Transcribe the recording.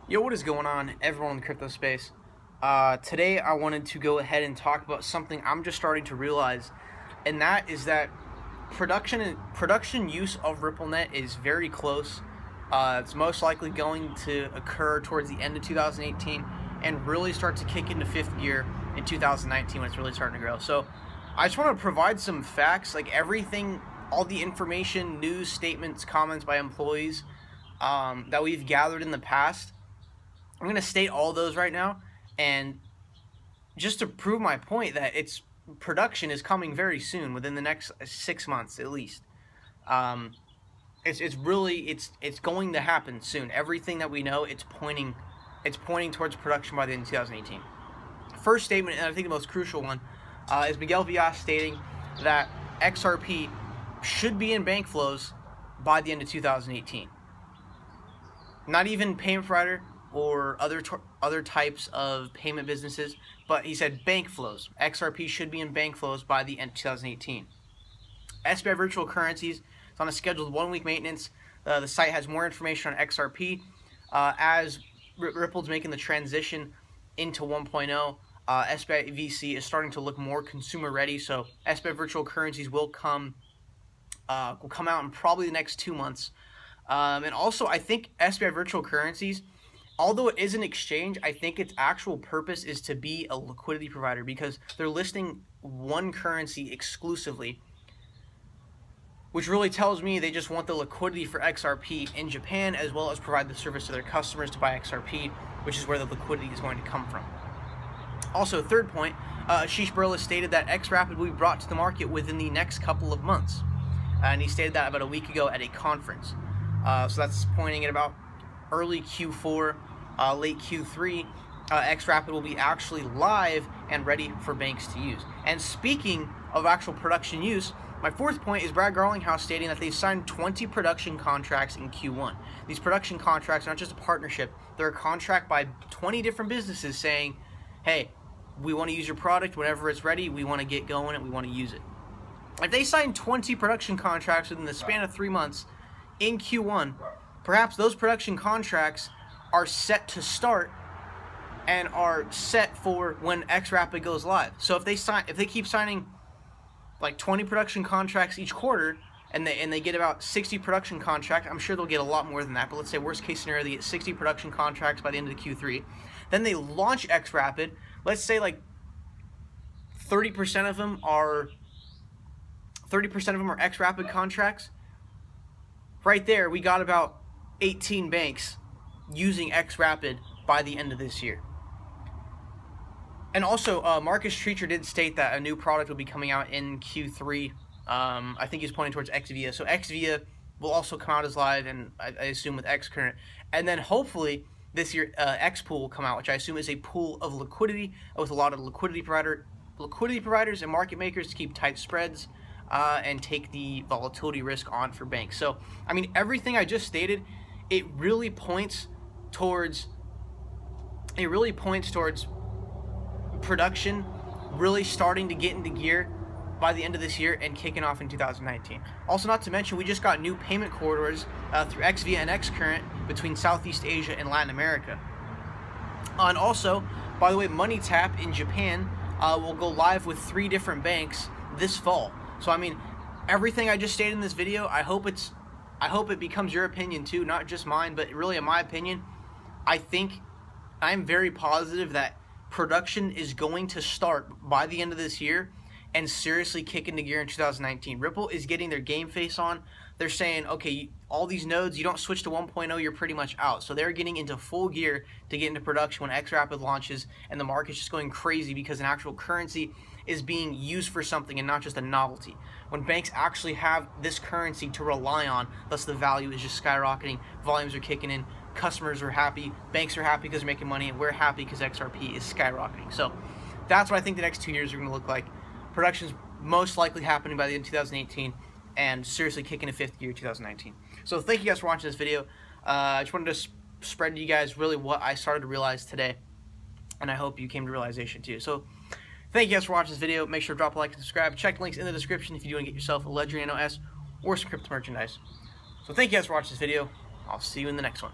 Yo, what is going on, everyone in the crypto space? Today, I wanted to go ahead and talk about something I'm just starting to realize, and that is that production use of RippleNet is very close. It's most likely going to occur towards the end of 2018 and really start to kick into fifth gear in 2019 when it's really starting to grow. So, I just want to provide some facts, like everything, all the information, news, statements, comments by employees that we've gathered in the past. I'm going to state all those right now, and just to prove my point that its production is coming very soon, within the next 6 months at least. Um, it's going to happen soon. Everything that we know, it's pointing towards production by the end of 2018. First statement, and I think the most crucial one, is Miguel Villas stating that XRP should be in bank flows by the end of 2018. Not even payment provider or other types of payment businesses, but he said bank flows. XRP should be in bank flows by the end of 2018. SBI Virtual Currencies is on a scheduled 1-week maintenance. The site has more information on XRP as Ripple's making the transition into 1.0. SBI VC is starting to look more consumer ready, so SBI Virtual Currencies will come out in probably the next 2 months. And also, I think SBI Virtual Currencies, although it is an exchange, I think its actual purpose is to be a liquidity provider because they're listing one currency exclusively, which really tells me they just want the liquidity for XRP in Japan, as well as provide the service to their customers to buy XRP, which is where the liquidity is going to come from. Also, third point, Ashish Burla stated that XRapid will be brought to the market within the next couple of months. And he stated that about a week ago at a conference. So that's pointing at about early Q4, late Q3, XRapid will be actually live and ready for banks to use. And speaking of actual production use, my fourth point is Brad Garlinghouse stating that they've signed 20 production contracts in Q1. These production contracts are not just a partnership, they're a contract by 20 different businesses saying, hey, we want to use your product whenever it's ready, we want to get going and we want to use it. If they sign 20 production contracts within the span of 3 months in Q1, perhaps those production contracts are set to start and are set for when XRapid goes live. So if they keep signing like 20 production contracts each quarter, and they get about 60 production contracts, I'm sure they'll get a lot more than that, but let's say worst case scenario, they get 60 production contracts by the end of the Q3. Then they launch XRapid. Let's say like 30% of them are XRapid contracts. Right there, we got about 18 banks using XRapid by the end of this year. And also, Marcus Treacher did state that a new product will be coming out in Q3. I think he's pointing towards XVIA. So XVIA will also come out as live, and I assume with XCurrent. And then hopefully this year, XPool will come out, which I assume is a pool of liquidity with a lot of liquidity providers and market makers to keep tight spreads and take the volatility risk on for banks. So, I mean, everything I just stated, it really points towards production really starting to get into gear by the end of this year and kicking off in 2019. Also, not to mention, we just got new payment corridors through XVIA and XCurrent between Southeast Asia and Latin America. And also, by the way, MoneyTap in Japan will go live with 3 different banks this fall. So, I mean, everything I just stated in this video, I hope it becomes your opinion too, not just mine, but really in my opinion, I'm very positive that production is going to start by the end of this year and seriously kick into gear in 2019. Ripple is getting their game face on. They're saying, okay, all these nodes, you don't switch to 1.0, you're pretty much out. So they're getting into full gear to get into production when XRapid launches, and the market's just going crazy because an actual currency is being used for something and not just a novelty. When banks actually have this currency to rely on, thus the value is just skyrocketing, volumes are kicking in, customers are happy, banks are happy because they're making money, and we're happy because XRP is skyrocketing. So that's what I think the next 2 years are going to look like. Production's most likely happening by the end of 2018 and seriously kicking into fifth gear 2019. So thank you guys for watching this video. I just wanted to spread to you guys really what I started to realize today, and I hope you came to realization too. So thank you guys for watching this video. Make sure to drop a like and subscribe. Check the links in the description if you do want to get yourself a Ledger Nano S or some crypto merchandise. So thank you guys for watching this video. I'll see you in the next one.